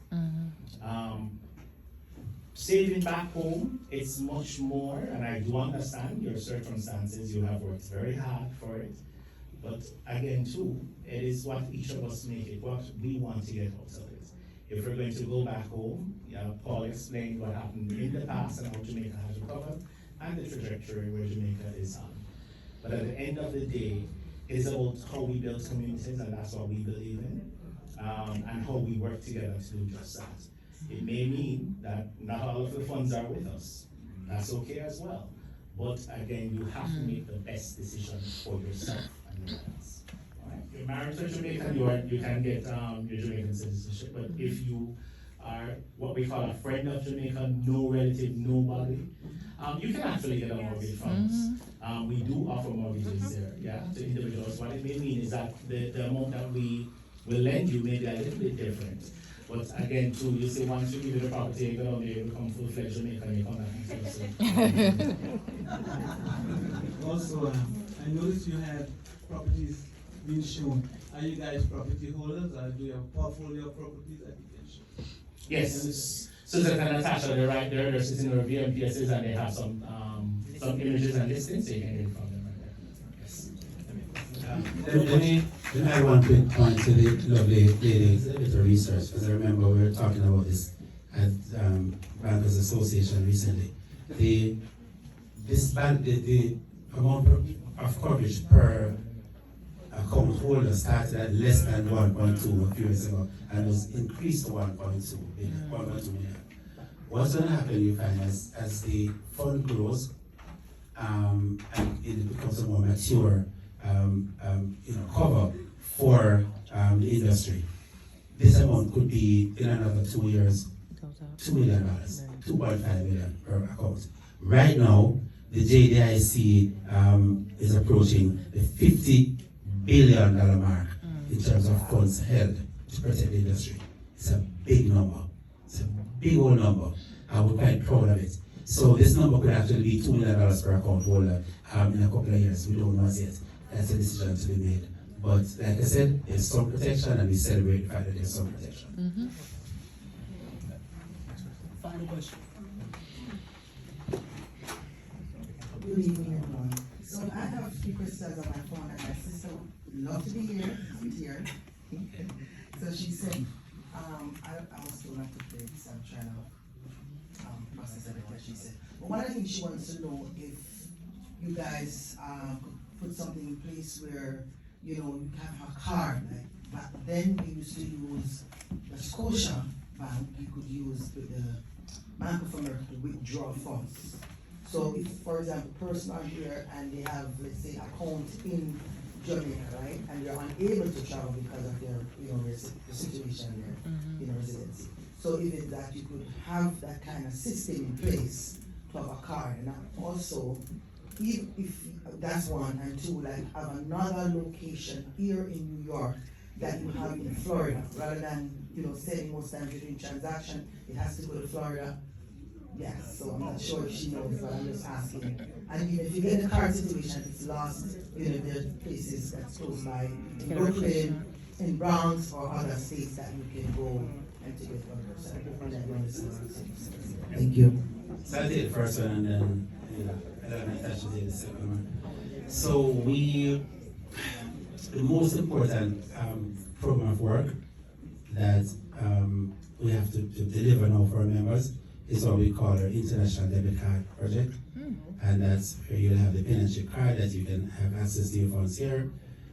Saving back home, it's much more, and I do understand your circumstances, you have worked very hard for it. But again, too, it is what each of us make it, what we want to get out of it. If we're going to go back home, Paul explained what happened in the past and how Jamaica has recovered, and the trajectory where Jamaica is on. But at the end of the day, it is about how we build communities, and that's what we believe in, and how we work together to do just that. It may mean that not all of the funds are with us. That's okay as well. But again, you have to make the best decision for yourself and no one else. All right? You're married to a Jamaican, you can get your Jamaican citizenship. But if you are what we call a friend of Jamaica, no relative, nobody, you can actually get a mortgage from us. We do offer mortgages there, to individuals. What it may mean is that the amount that we will lend you may be a little bit different. But again, too, you say once you give you the property, you go down there, you become full-fledged Jamaican, you come back and Also, I noticed you had properties being shown. Are you guys property holders, or do you have a portfolio of properties that you can show? Yes. Susan and Natasha, they're right there, they're sitting in our VMPSs, and they have some images and listings, so you can get it from them right there. Yes. Let me add one quick point to the lovely lady with her research, because I remember we were talking about this at Bankers Association recently. The amount of coverage per account holder started at less than 1.2 a few years ago, and was increased to 1.2 million. What's going to happen, you find, as the fund grows and it becomes a more mature cover for the industry, this amount could be in another 2 years $2 million, $2.5 million per account. Right now, the JDIC is approaching the $50 billion mark in terms of funds held to protect the industry. It's a big number. It's a big old number, and we're quite proud of it. So this number could actually be $2 million per account holder in a couple of years. We don't know as yet. That's a decision to be made. But like I said, there's some protection, and we celebrate the fact that there's some protection. Final question. Good evening, everyone. So I have 3 questions on my phone, and my sister would love to be here. I'm here. So she said, I was told not to play this. I'm trying to process everything she said. But one of the things she wants to know if you guys could put something in place where you can have a card. Like back then, we used to use the Scotia Bank. You could use the Bank of America to withdraw funds. So if, for example, a person are here and they have, let's say, account in Jamaica, right, and they're unable to travel because of their, the situation there, residency. So if it's that you could have that kind of system in place to have a card, and also, if that's one, and two, like have another location here in New York that you have in Florida, rather than sending most times you're doing transaction, it has to go to Florida. Yes, so I'm not sure if she knows, but I'm just asking. And if you get the card situation, it's lost, there are places that's close by in Brooklyn, in Bronx, or other states that you can go and to get one. So I that you understand. Thank you. So I'll take the first one, and then Natasha take the second one. So the most important program of work that we have to deliver now for our members is what we call our International Debit Card Project. And that's where you'll have the pen and chip card that you can have access to your funds here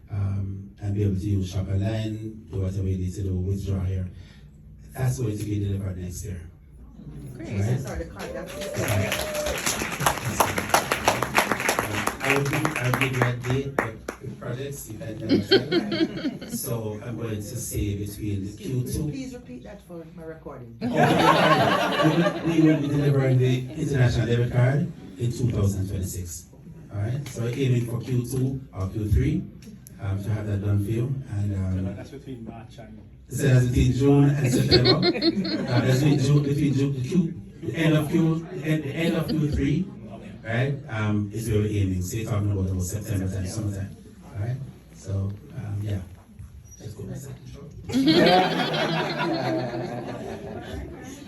and be able to use shop online, do whatever you need to do, withdraw here. That's going to be delivered next year. Great. Right? Sorry, the card, I will give you a date, but with projects, you can never tell. So I'm going to say between the Q2. Please repeat that for my recording. We will be delivering the International Debit Card in 2026. All right, so we're aiming for Q2 or Q3 to have that done for you. And that's between March and. So that's between June and September. That's the end of Q3, right? Is where we're aiming. So you're talking about September time, summertime. All right. So yeah. Just go to the second show.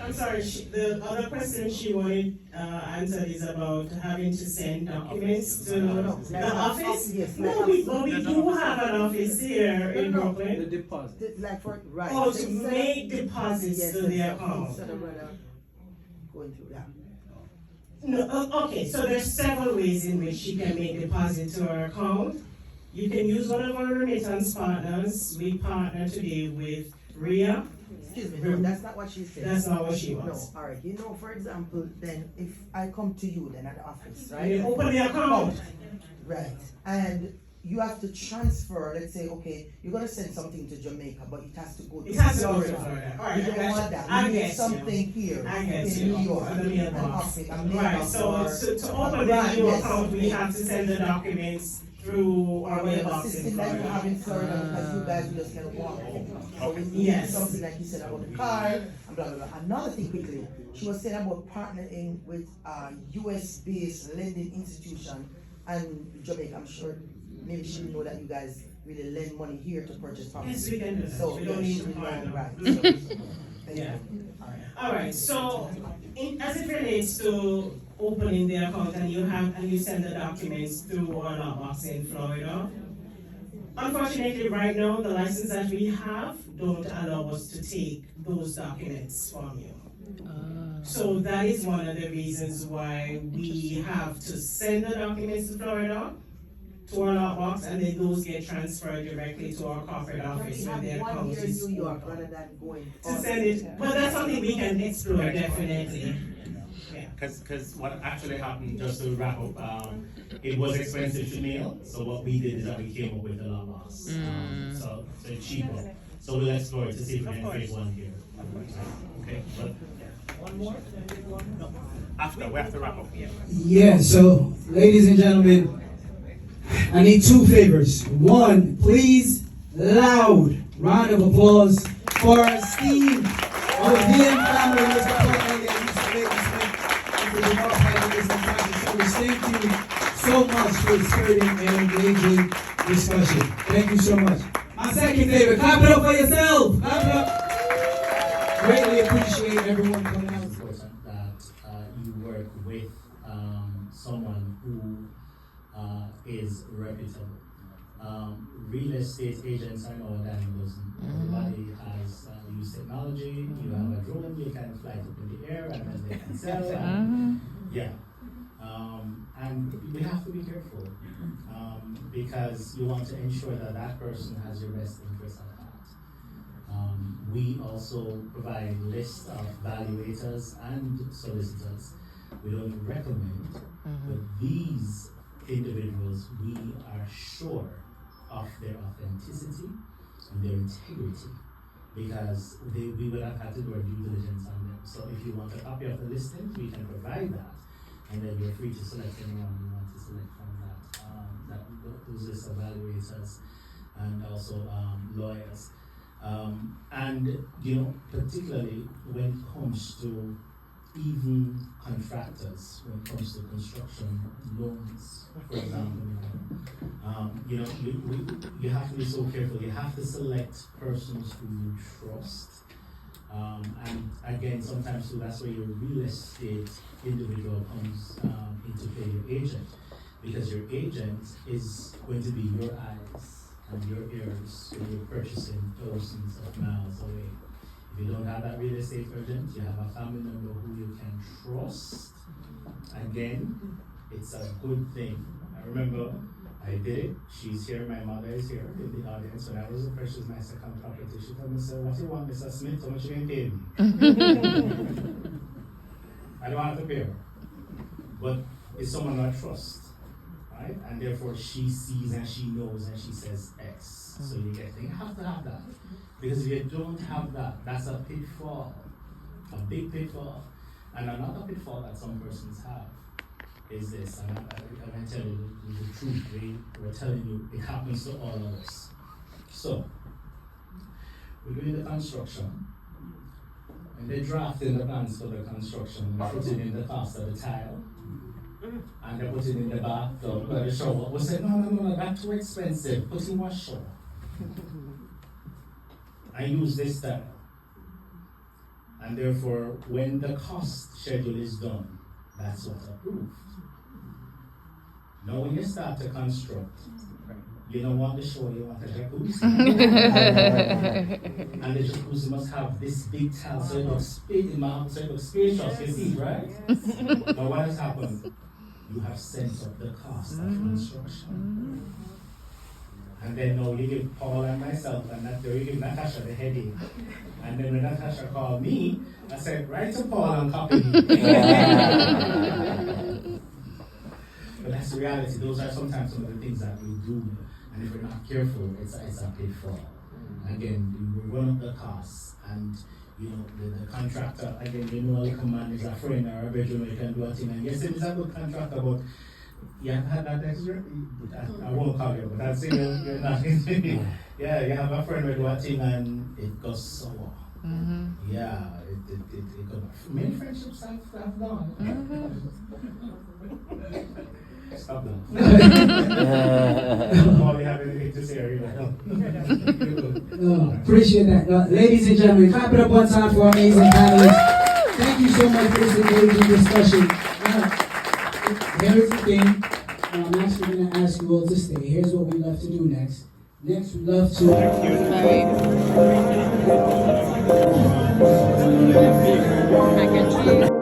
I'm sorry, the other question she wanted answered is about having to send documents to the office. Yes, No, we do have an office here in Brooklyn. The deposit. Like for, right. Oh, So to instead make of- deposits yes, to the yes, account. instead of going through that. No, okay, so there's several ways in which she can make deposit to her account. You can use one of our remittance partners. We partner today with RIA. Excuse me, no, that's not what she said. That's not what she wants. No, alright, you know, for example, then if I come to you then at the office, right? You open the account. Right, and you have to transfer, let's say, okay, you're gonna send something to Jamaica, but it has to go to It has to go to Florida. Florida. Alright, You don't want that, I you need get you. something here I get in you. New York, On the an mailbox. office, a Right, mailbox so or to a open the brand, new yes. account, we have to send the documents through our Or the mailbox in system that you have Florida. in Florida, because you guys just kind of walk in. So we need Yes. something like you said about the car, and blah, blah, blah. Another thing quickly, she was saying about partnering with a US-based lending institution and Jamaica. I'm sure maybe she didn't know that you guys really lend money here to purchase property. Yes, we can do that. So, We don't yeah, need she to didn't know, partner. right. Thank Yeah. you. All right, so as it relates to opening the account and you send the documents through our box in Florida, unfortunately, right now, the license that we have don't allow us to take those documents from you. So that is one of the reasons why we have to send the documents to Florida, to our lockbox, and then those get transferred directly to our corporate office when their One account here in is New York open. rather than going. To send it, but that's something we can explore definitely. Yeah. Because what actually happened, just to wrap up, it was expensive to mail, so what we did is that we came up with the lockbox. So it's cheaper. So we'll explore it to see if we can create one here. Okay, but One more? no. After, we have to wrap up here. Yeah, so ladies and gentlemen, I need two favors. One, please, loud round of applause for our esteemed European family, Mr. Portland and Mr. Baker Smith, for the North Side of this fantastic service. Thank you so much for the spirited and engaging discussion. Thank you so much. My second favor, clap it up for yourself. Clap it up. Greatly appreciate everyone coming out. It's important that you work with someone who is reputable. Real estate agents, I know what that goes. Everybody has used technology. You have a drone, you can fly it up in the air, and then they can sell. Yeah. And we have to be careful because you want to ensure that that person has your best interest at heart. We also provide lists of valuators and solicitors. We don't recommend, but these individuals, we are sure of their authenticity and their integrity because we would have had to do our due diligence on them. So if you want a copy of the listing, we can provide that, and then you're free to select anyone you want to select from that. Those lists of evaluators and also lawyers. And you know, particularly when it comes to even contractors, when it comes to construction loans, for example, you have to be so careful. You have to select persons who you trust. And again, sometimes too, that's where your real estate individual comes into play, your agent, because your agent is going to be your eyes and your ears when you're purchasing thousands of miles away. If you don't have that real estate agent, you have a family member who you can trust. Again, it's a good thing. I remember I did it. She's here, my mother is here in the audience. When I was a purchase my second property, she told me, "Sir, what do you want, Mr. Smith? How much you can pay me?" I don't have to pay her. But it's someone I trust. Right? And therefore she sees and she knows and she says X. So you get things. You have to have that. Because if you don't have that, that's a pitfall. A big pitfall. And another pitfall that some persons have is this, and I'm going to tell you the truth. We're telling you it happens to all of us. So, we're doing the construction, and they're drafting the plans for the construction and putting in the cost of the tile. And they put it in the bathtub, the shower. We said, no, that's too expensive. Put in one shower. I use this style. And therefore, when the cost schedule is done, that's what's approved. Now when you start to construct, you don't want the shower, you want a jacuzzi. And the jacuzzi must have this big tile, so it looks spacious, you see, right? But what has happened? You have sent up the cost of construction. And then now you give Paul and myself, and you give Natasha the headache. And then when Natasha called me, I said, write to Paul and copy me. But that's the reality. Those are sometimes some of the things that we do. And if we're not careful, it's a pitfall. Again, we run up the costs. And you know, the contractor, again, you know, like a man is a friend or a bedroom, you can do a thing. And yes, it is a good contractor, but you have had that experience. I won't call you, but I'll say you're not. Yeah, you have a friend who do a thing and it goes sour. Yeah, it goes. Many friendships have gone. Stop that. All you have anything to say, No, appreciate that. Ladies and gentlemen, clap it up one time for our amazing panelists. Thank you so much for this engaging discussion. Here's the thing. I'm actually going to ask you all to stay. Here's what we love to do next. Next, we love to... Mac and cheese.